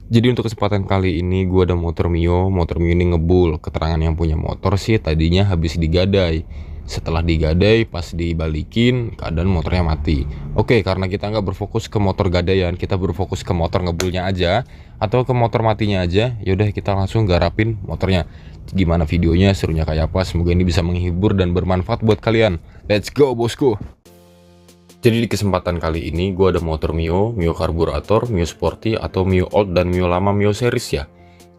Jadi untuk kesempatan kali ini gue ada motor Mio. Motor Mio ini ngebul. Keterangan yang punya motor sih tadinya habis digadai. Setelah digadai, pas dibalikin keadaan motornya mati. Oke, karena kita nggak berfokus ke motor gadaian, kita berfokus ke motor ngebulnya aja atau ke motor matinya aja. Yaudah, kita langsung garapin motornya. Gimana videonya, serunya kayak apa? Semoga ini bisa menghibur dan bermanfaat buat kalian. Let's go bosku. Jadi di kesempatan kali ini gue ada motor Mio, Mio karburator, Mio Sporty atau Mio Old dan Mio lama Mio series ya.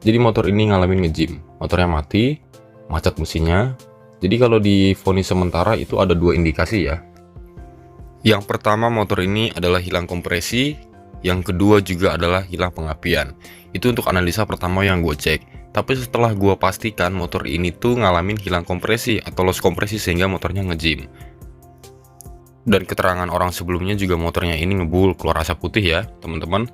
Jadi motor ini ngalamin nge-gym, motornya mati, macet mesinnya. Jadi kalau di vonis sementara itu ada dua indikasi ya. Yang pertama, motor ini adalah hilang kompresi, yang kedua juga adalah hilang pengapian. Itu untuk analisa pertama yang gue cek. Tapi setelah gue pastikan motor ini tuh ngalamin hilang kompresi atau loss kompresi sehingga motornya nge-gym. Dan keterangan orang sebelumnya juga motornya ini ngebul keluar asap putih ya teman-teman.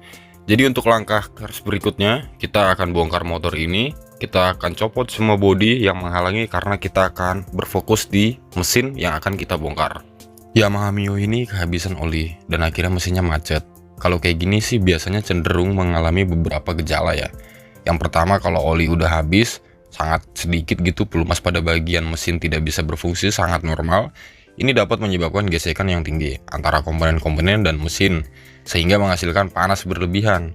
Jadi untuk langkah berikutnya kita akan bongkar motor ini. Kita akan copot semua bodi yang menghalangi karena kita akan berfokus di mesin yang akan kita bongkar. Yamaha Mio ini kehabisan oli dan akhirnya mesinnya macet. Kalau kayak gini sih biasanya cenderung mengalami beberapa gejala ya. Yang pertama, kalau oli udah habis sangat sedikit gitu pelumas pada bagian mesin tidak bisa berfungsi, sangat normal. Ini dapat menyebabkan gesekan yang tinggi antara komponen-komponen dan mesin, sehingga menghasilkan panas berlebihan.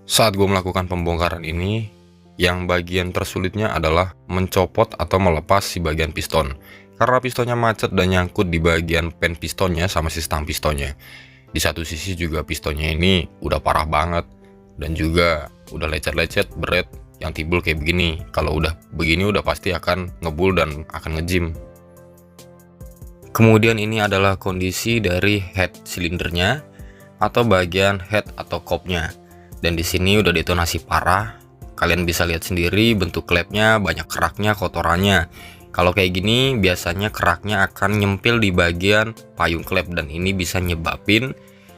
Saat gue melakukan pembongkaran ini, yang bagian tersulitnya adalah mencopot atau melepas si bagian piston. Karena pistonnya macet dan nyangkut di bagian pen pistonnya sama si stang pistonnya. Di satu sisi juga pistonnya ini udah parah banget, dan juga udah lecet-lecet, beret yang timbul kayak begini. Kalau udah begini udah pasti akan ngebul dan akan nge-gym. Kemudian ini adalah kondisi dari head silindernya atau bagian head atau kopnya. Dan di sini udah detonasi parah. Kalian bisa lihat sendiri bentuk klepnya banyak keraknya, kotorannya. Kalau kayak gini biasanya keraknya akan nyempil di bagian payung klep dan ini bisa nyebabin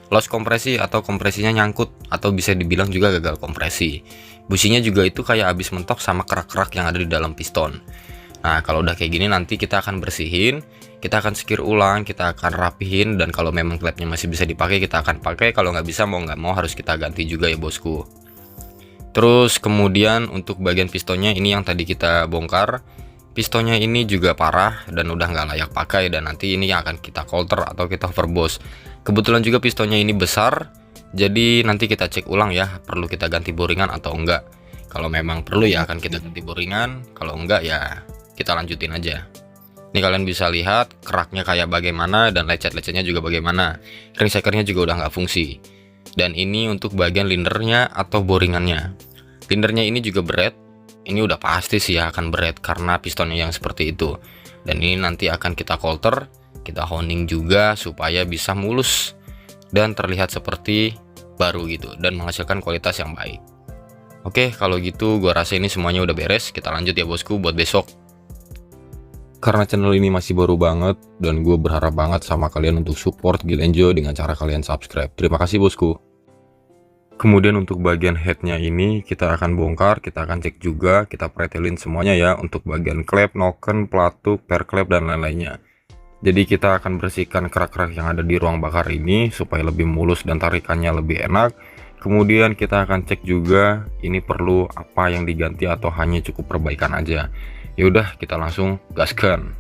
loss kompresi atau kompresinya nyangkut atau bisa dibilang juga gagal kompresi. Businya juga itu kayak habis mentok sama kerak-kerak yang ada di dalam piston. Nah, kalau udah kayak gini nanti kita akan bersihin, kita akan sekir ulang, kita akan rapihin, dan kalau memang klepnya masih bisa dipakai kita akan pakai, kalau nggak bisa mau nggak mau harus kita ganti juga ya bosku. Terus kemudian untuk bagian pistonnya ini yang tadi kita bongkar, pistonnya ini juga parah dan udah nggak layak pakai, dan nanti ini yang akan kita coulter atau kita overboss. Kebetulan juga pistonnya ini besar, jadi nanti kita cek ulang ya perlu kita ganti boringan atau enggak. Kalau memang perlu ya akan kita ganti boringan, kalau enggak ya kita lanjutin aja. Ini kalian bisa lihat keraknya kayak bagaimana dan lecet-lecetnya juga bagaimana. Ring shakernya juga udah nggak fungsi. Dan ini untuk bagian lindernya atau boringannya. Lindernya ini juga berat. Ini udah pasti sih ya akan berat karena pistonnya yang seperti itu. Dan ini nanti akan kita coulter, kita honing juga supaya bisa mulus dan terlihat seperti baru gitu dan menghasilkan kualitas yang baik. Oke, kalau gitu gua rasa ini semuanya udah beres. Kita lanjut ya bosku buat besok. Karena channel ini masih baru banget dan gue berharap banget sama kalian untuk support Gilenjo dengan cara kalian subscribe. Terima kasih bosku. Kemudian untuk bagian headnya ini kita akan bongkar, kita akan cek juga, kita pretelin semuanya ya untuk bagian klep, noken, pelatuk, per klep dan lain-lainnya. Jadi kita akan bersihkan kerak-kerak yang ada di ruang bakar ini supaya lebih mulus dan tarikannya lebih enak. Kemudian kita akan cek juga ini perlu apa yang diganti atau hanya cukup perbaikan aja. Yaudah, kita langsung gaskan.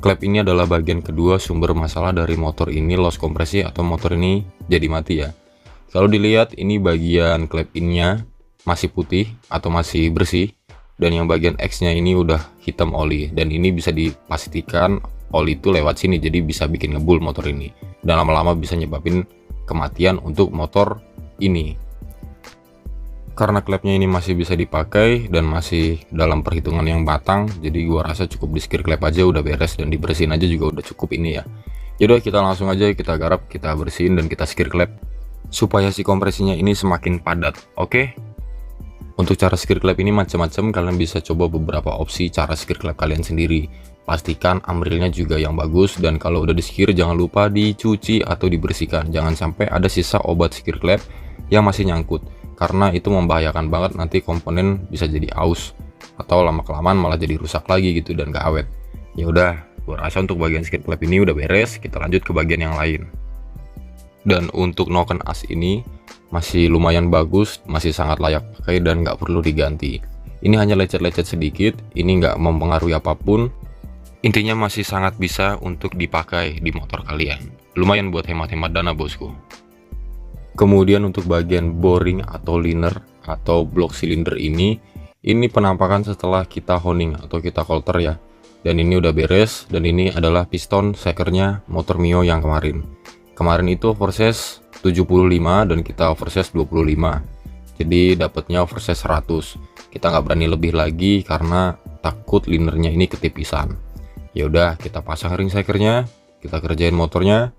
Klep ini adalah bagian kedua sumber masalah dari motor ini loss kompresi atau motor ini jadi mati ya. Kalau dilihat ini bagian klep ininya masih putih atau masih bersih, dan yang bagian X-nya ini udah hitam oli, dan ini bisa dipastikan oli itu lewat sini jadi bisa bikin ngebul motor ini dan lama-lama bisa nyebabin kematian untuk motor ini. Karena klepnya ini masih bisa dipakai dan masih dalam perhitungan yang matang, jadi gua rasa cukup di skir klep aja udah beres dan dibersihin aja juga udah cukup ini ya. Yaudah, kita langsung aja kita garap, kita bersihin dan kita skir klep supaya si kompresinya ini semakin padat. Oke. Untuk cara skir klep ini macam-macam, kalian bisa coba beberapa opsi cara skir klep kalian sendiri. Pastikan amrilnya juga yang bagus, dan kalau udah di skir jangan lupa dicuci atau dibersihkan. Jangan sampai ada sisa obat skir klep yang masih nyangkut, karena itu membahayakan banget, nanti komponen bisa jadi aus atau lama-kelamaan malah jadi rusak lagi gitu dan gak awet. Ya udah, gua rasa untuk bagian skir klep ini udah beres, kita lanjut ke bagian yang lain. Dan untuk noken as ini masih lumayan bagus, masih sangat layak pakai dan nggak perlu diganti. Ini hanya lecet-lecet sedikit, ini nggak mempengaruhi apapun. Intinya masih sangat bisa untuk dipakai di motor kalian. Lumayan buat hemat-hemat dana bosku. Kemudian untuk bagian boring atau liner atau blok silinder ini penampakan setelah kita honing atau kita coulter ya. Dan ini udah beres, dan ini adalah piston sekernya motor Mio yang kemarin. Kemarin itu oversize 75 dan kita oversize 25. Jadi dapatnya oversize 100. Kita nggak berani lebih lagi karena takut linernya ini ketipisan. Ya udah, kita pasang ring sekernya, kita kerjain motornya.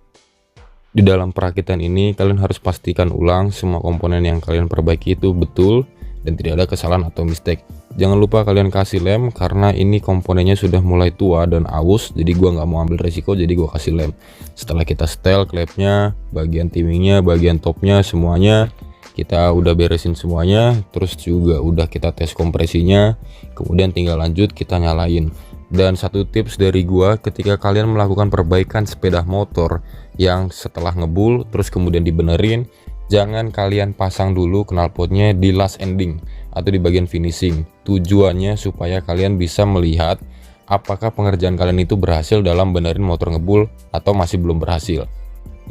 Di dalam perakitan ini kalian harus pastikan ulang semua komponen yang kalian perbaiki itu betul dan tidak ada kesalahan atau mistake. Jangan lupa kalian kasih lem karena ini komponennya sudah mulai tua dan aus, jadi gua nggak mau ambil resiko, jadi gua kasih lem. Setelah kita setel klepnya, bagian timingnya, bagian topnya, semuanya kita udah beresin semuanya, terus juga udah kita tes kompresinya, kemudian tinggal lanjut kita nyalain. Dan satu tips dari gua, ketika kalian melakukan perbaikan sepeda motor yang setelah ngebul terus kemudian dibenerin, jangan kalian pasang dulu knalpotnya di last ending atau di bagian finishing. Tujuannya supaya kalian bisa melihat apakah pengerjaan kalian itu berhasil dalam benerin motor ngebul atau masih belum berhasil.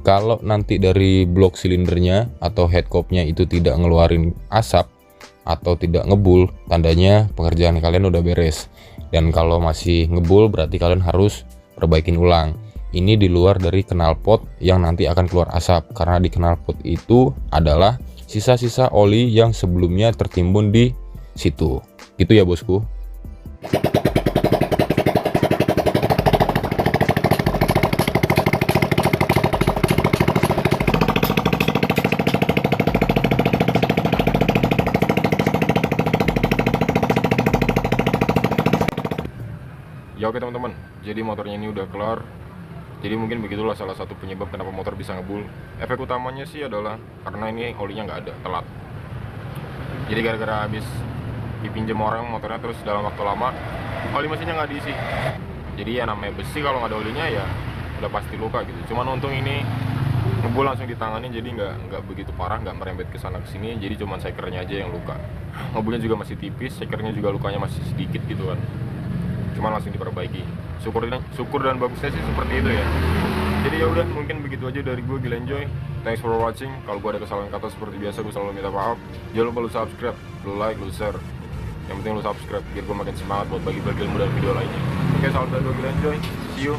Kalau nanti dari blok silindernya atau headcopnya itu tidak ngeluarin asap atau tidak ngebul, tandanya pengerjaan kalian udah beres. Dan kalau masih ngebul berarti kalian harus perbaikin ulang. Ini di luar dari knalpot yang nanti akan keluar asap, karena di knalpot itu adalah sisa-sisa oli yang sebelumnya tertimbun di situ. Gitu ya bosku. Ya oke teman-teman, jadi motornya ini udah kelar. Jadi mungkin begitulah salah satu penyebab kenapa motor bisa ngebul. Efek utamanya sih adalah karena ini olinya nggak ada, telat. Jadi gara-gara habis dipinjam orang motornya, terus dalam waktu lama oli mesinnya nggak diisi. Jadi ya namanya besi, kalau nggak ada olinya ya udah pasti luka gitu. Cuman untung ini ngebul langsung ditangani, jadi nggak begitu parah, nggak merembet ke sana ke sini. Jadi cuman sekernya aja yang luka. Ngebulnya juga masih tipis, sekernya juga lukanya masih sedikit gitu kan. Cuman langsung diperbaiki. Syukur dan bagusnya sih seperti itu ya. Jadi ya udah, mungkin begitu aja dari gue, Gilenjoy. Thanks for watching. Kalau gue ada kesalahan kata seperti biasa, gue selalu minta maaf. Jangan lupa lu subscribe, lu like, lu share. Yang penting lu subscribe biar gue makin semangat buat bagi-bagi ilmu dan video lainnya. Oke, salam dari gue, Gilenjoy. See you.